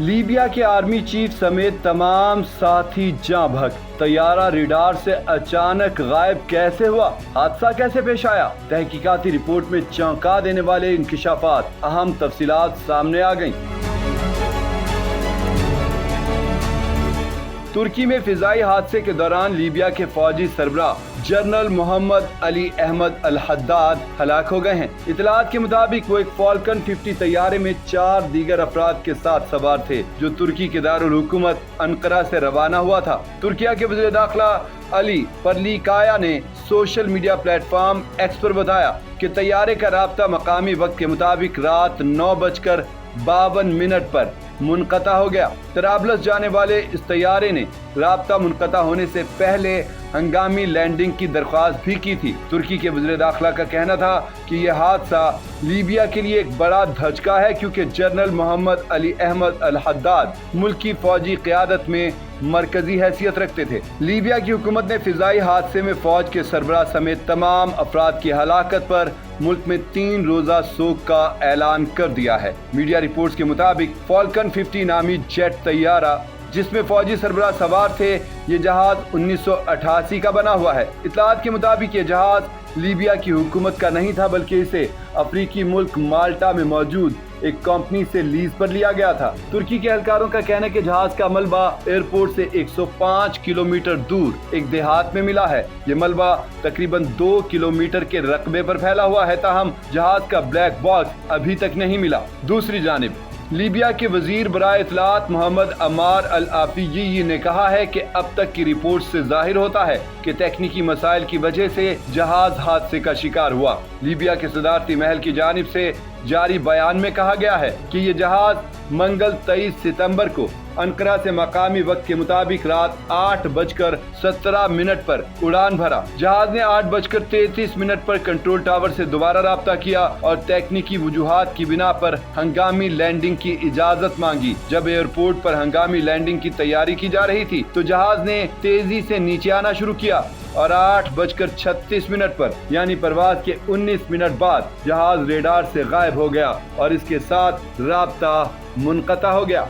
Libya کے army chief سمیت تمام ساتھی جاں بحق۔ طیارہ ریڈار سے اچانک غائب کیسے ہوا؟ حادثہ کیسے پیش آیا؟ تحقیقاتی رپورٹ میں چونکا دینے والے انکشافات، اہم تفصیلات سامنے آ گئیں۔ ترکی میں فضائی حادثے کے دوران لیبیا کے فوجی سربراہ جنرل محمد علی احمد الحداد ہلاک ہو گئے ہیں۔ اطلاعات کے مطابق وہ ایک فالکن 50 طیارے میں 4 دیگر افراد کے ساتھ سوار تھے، جو ترکی کے دارالحکومت انقرہ سے روانہ ہوا تھا۔ ترکیہ کے وزیر داخلہ علی پرلیکایا نے social media platform X پر بتایا کہ طیارے کا رابطہ مقامی وقت کے مطابق رات 9:52 پر منقطع ہو گیا۔ طرابلس جانے والے اس طیارے نے رابطہ منقطع ہونے سے پہلے ہنگامی لینڈنگ کی درخواست بھی کی تھی۔ ترکی کے وزیر داخلہ کا کہنا تھا کہ یہ حادثہ لیبیا کے لیے ایک بڑا دھچکا ہے، کیونکہ جنرل محمد علی احمد الحداد ملک کی فوجی قیادت میں مرکزی حیثیت رکھتے تھے۔ لیبیا کی حکومت نے فضائی حادثے میں فوج کے سربراہ سمیت تمام افراد کی ہلاکت پر ملک میں 3 روزہ سوگ کا اعلان کر دیا ہے۔ میڈیا رپورٹس کے مطابق فالکن 50 نامی جیٹ طیارہ جس میں فوجی سربراہ سوار تھے، یہ جہاز 1988 کا بنا ہوا ہے۔ اطلاعات کے مطابق یہ جہاز لیبیا کی حکومت کا نہیں تھا، بلکہ اسے افریقی ملک مالٹا میں موجود ایک کمپنی سے لیز پر لیا گیا تھا۔ ترکی کے اہلکاروں کا کہنا ہے کہ جہاز کا ملبہ ایئرپورٹ سے 105 کلومیٹر دور ایک دیہات میں ملا ہے۔ یہ ملبہ تقریباً 2 کلومیٹر کے رقبے پر پھیلا ہوا ہے، تاہم جہاز کا بلیک باکس ابھی تک نہیں ملا۔ دوسری جانب لیبیا کے وزیر برائے اطلاعات محمد عمار العافیی نے کہا ہے کہ اب تک کی رپورٹ سے ظاہر ہوتا ہے کہ تکنیکی مسائل کی وجہ سے جہاز حادثے کا شکار ہوا۔ لیبیا کے صدارتی محل کی جانب سے جاری بیان میں کہا گیا ہے کہ یہ جہاز منگل 23 ستمبر کو انقرہ سے مقامی وقت کے مطابق رات 8:17 پر اڑان بھرا۔ جہاز نے 8:33 پر کنٹرول ٹاور سے دوبارہ رابطہ کیا اور تکنیکی وجوہات کی بنا پر ہنگامی لینڈنگ کی اجازت مانگی۔ جب ایئرپورٹ پر ہنگامی لینڈنگ کی تیاری کی جا رہی تھی تو جہاز نے تیزی سے نیچے آنا شروع کیا اور 8:36 پر یعنی پرواز کے 19 منٹ بعد جہاز ریڈار سے غائب ہو گیا اور اس کے ساتھ رابطہ منقطع ہو گیا۔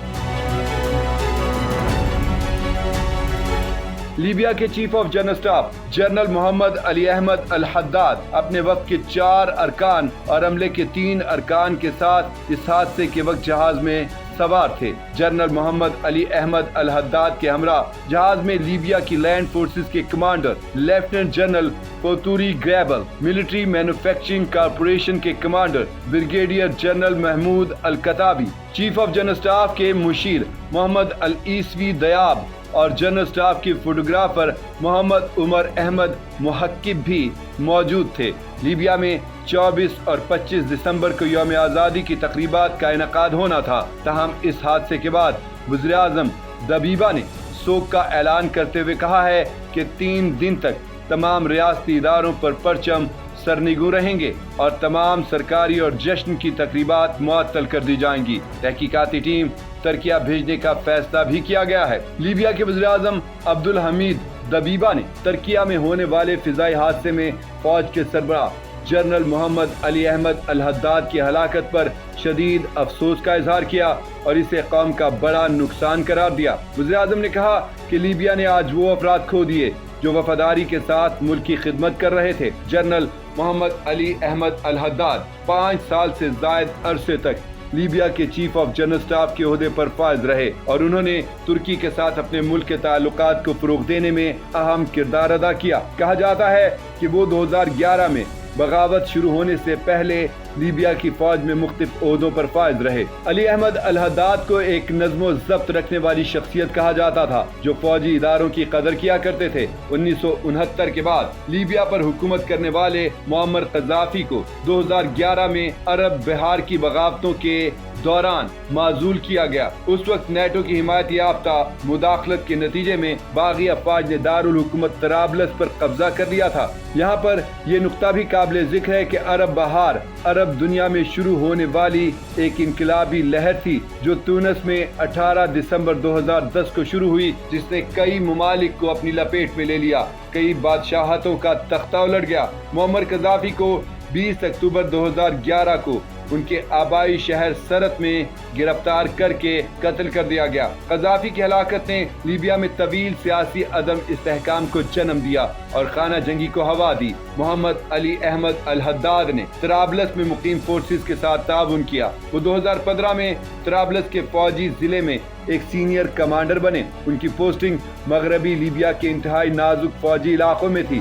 لیبیا کے chief of general staff general Muhammad Ali Ahmed al Haddad اپنے وفد کے 4 ارکان اور عملے کے 3 ارکان کے ساتھ اس حادثے کے وقت جہاز میں سوار تھے۔ جنرل محمد علی احمد الحداد کے ہمراہ جہاز میں لیبیا کی لینڈ فورسز کے کمانڈر لیفٹیننٹ جنرل پوتوری گریبل، ملٹری مینوفیکچرنگ کارپوریشن کے کمانڈر بریگیڈیئر جنرل محمود الکتابی، چیف آف جنرل اسٹاف کے مشیر محمد العیسوی دیاب اور جنرل اسٹاف کے فوٹوگرافر محمد عمر احمد محقب بھی موجود تھے۔ لیبیا میں 24 اور 25 دسمبر کو یوم آزادی کی تقریبات کا انعقاد ہونا تھا، تاہم اس حادثے کے بعد وزیر اعظم دبیبہ نے سوگ کا اعلان کرتے ہوئے کہا ہے کہ 3 دن تک تمام ریاستی اداروں پر پرچم سرنگوں رہیں گے اور تمام سرکاری اور جشن کی تقریبات معطل کر دی جائیں گی۔ تحقیقاتی ٹیم ترکیہ بھیجنے کا فیصلہ بھی کیا گیا ہے۔ لیبیا کے وزیر اعظم عبدالحمید دبیبہ نے ترکیہ میں ہونے والے فضائی حادثے میں فوج کے سربراہ جنرل محمد علی احمد الحداد کی ہلاکت پر شدید افسوس کا اظہار کیا اور اسے قوم کا بڑا نقصان قرار دیا۔ وزیر اعظم نے کہا کہ لیبیا نے آج وہ افراد کھو دیے جو وفاداری کے ساتھ ملک کی خدمت کر رہے تھے۔ جنرل محمد علی احمد الحداد 5 سال سے زائد عرصے تک لیبیا کے چیف آف جنرل اسٹاف کے عہدے پر فائز رہے اور انہوں نے ترکی کے ساتھ اپنے ملک کے تعلقات کو فروغ دینے میں اہم کردار ادا کیا۔ کہا جاتا ہے کہ وہ 2011 میں بغاوت شروع ہونے سے پہلے لیبیا کی فوج میں مختلف عہدوں پر فائز رہے۔ علی احمد الحداد کو ایک نظم و ضبط رکھنے والی شخصیت کہا جاتا تھا جو فوجی اداروں کی قدر کیا کرتے تھے۔ 1969 کے بعد لیبیا پر حکومت کرنے والے معمر قذافی کو 2011 میں عرب بہار کی بغاوتوں کے دوران معزول کیا گیا۔ اس وقت نیٹو کی حمایت یافتہ مداخلت کے نتیجے میں باغی افواج نے دارالحکومت طرابلس پر قبضہ کر لیا تھا۔ یہاں پر یہ نقطہ بھی قابل ذکر ہے کہ عرب بہار عرب دنیا میں شروع ہونے والی ایک انقلابی لہر تھی جو تونس میں 18 دسمبر 2010 کو شروع ہوئی، جس نے کئی ممالک کو اپنی لپیٹ میں لے لیا۔ کئی بادشاہتوں کا تختہ الٹ گیا۔ معمر قذافی کو 20 اکتوبر 2011 کو ان کے آبائی شہر سرت میں گرفتار کر کے قتل کر دیا گیا۔ قذافی کی ہلاکت نے لیبیا میں طویل سیاسی عدم استحکام کو جنم دیا اور خانہ جنگی کو ہوا دی۔ محمد علی احمد الحداد نے طرابلس میں مقیم فورسز کے ساتھ تعاون کیا۔ وہ 2015 میں طرابلس کے فوجی ضلع میں ایک سینئر کمانڈر بنے۔ ان کی پوسٹنگ مغربی لیبیا کے انتہائی نازک فوجی علاقوں میں تھی۔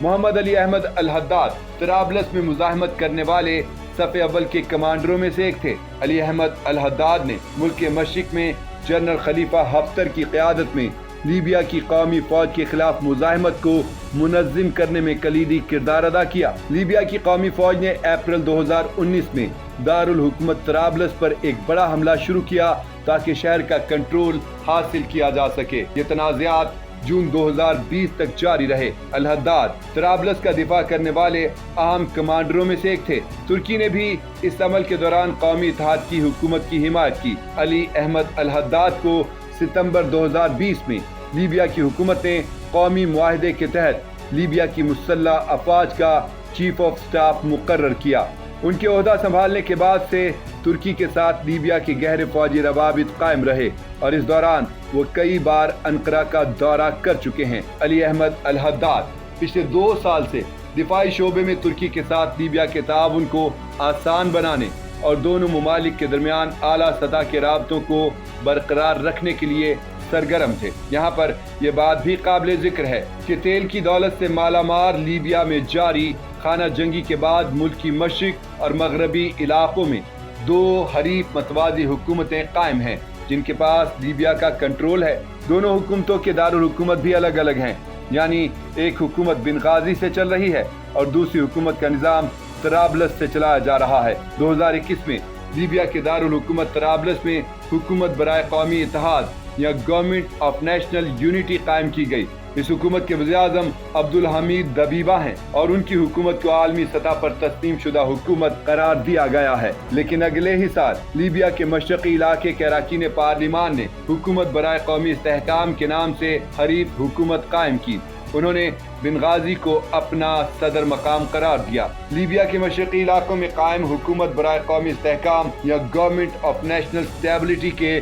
محمد علی احمد الحداد طرابلس میں مزاحمت کرنے والے صف اول کے کمانڈروں میں سے ایک تھے۔ علی احمد الحداد نے ملک کے مشرق میں جنرل خلیفہ حفتر کی قیادت میں لیبیا کی قومی فوج کے خلاف مزاحمت کو منظم کرنے میں کلیدی کردار ادا کیا۔ لیبیا کی قومی فوج نے اپریل 2019 میں دارالحکومت طرابلس پر ایک بڑا حملہ شروع کیا تاکہ شہر کا کنٹرول حاصل کیا جا سکے۔ یہ تنازعات جون 2020 تک جاری رہے۔ الحداد طرابلس کا دفاع کرنے والے اہم کمانڈروں میں سے ایک تھے۔ ترکی نے بھی اس عمل کے دوران قومی اتحاد کی حکومت کی حمایت کی۔ علی احمد الحداد کو ستمبر 2020 میں لیبیا کی حکومت نے قومی معاہدے کے تحت لیبیا کی مسلح افواج کا چیف آف سٹاف مقرر کیا۔ ان کے عہدہ سنبھالنے کے بعد سے ترکی کے ساتھ لیبیا کے گہرے فوجی روابط قائم رہے اور اس دوران وہ کئی بار انقرہ کا دورہ کر چکے ہیں۔ علی احمد الحداد پچھلے 2 سال سے دفاعی شعبے میں ترکی کے ساتھ لیبیا کے تعاون کو آسان بنانے اور دونوں ممالک کے درمیان اعلیٰ سطح کے رابطوں کو برقرار رکھنے کے لیے سرگرم تھے۔ یہاں پر یہ بات بھی قابل ذکر ہے کہ تیل کی دولت سے مالا مال لیبیا میں جاری خانہ جنگی کے بعد ملک کی مشرق اور مغربی علاقوں میں 2 حریف متوازی حکومتیں قائم ہیں جن کے پاس لیبیا کا کنٹرول ہے۔ دونوں حکومتوں کے دارالحکومت بھی الگ الگ ہیں، یعنی ایک حکومت بنغازی سے چل رہی ہے اور دوسری حکومت کا نظام طرابلس سے چلایا جا رہا ہے۔ 2021 میں لیبیا کے دارالحکومت طرابلس میں حکومت برائے قومی اتحاد یا گورنمنٹ آف نیشنل یونٹی قائم کی گئی۔ اس حکومت کے وزیر اعظم عبدالحمید دبیبہ ہیں اور ان کی حکومت کو عالمی سطح پر تسلیم شدہ حکومت قرار دیا گیا ہے۔ لیکن اگلے ہی سال لیبیا کے مشرقی علاقے کے اراکین پارلیمان نے حکومت برائے قومی استحکام کے نام سے حریف حکومت قائم کی۔ انہوں نے بنغازی کو اپنا صدر مقام قرار دیا۔ لیبیا کے مشرقی علاقوں میں قائم حکومت برائے قومی استحکام یا گورنمنٹ آف نیشنل اسٹیبلٹی کے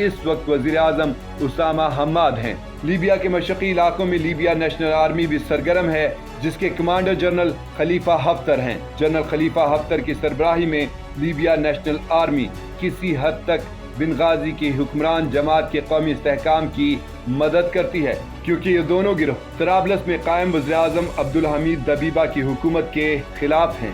اس وقت وزیر اعظم اسامہ حماد ہیں۔ لیبیا کے مشرقی علاقوں میں لیبیا نیشنل آرمی بھی سرگرم ہے جس کے کمانڈر جنرل خلیفہ حفتر ہیں۔ جنرل خلیفہ حفتر کی سربراہی میں لیبیا نیشنل آرمی کسی حد تک بنغازی کی حکمران جماعت کے قومی استحکام کی مدد کرتی ہے، کیونکہ یہ دونوں گروہ طرابلس میں قائم وزیر اعظم عبدالحمید دبیبہ کی حکومت کے خلاف ہیں۔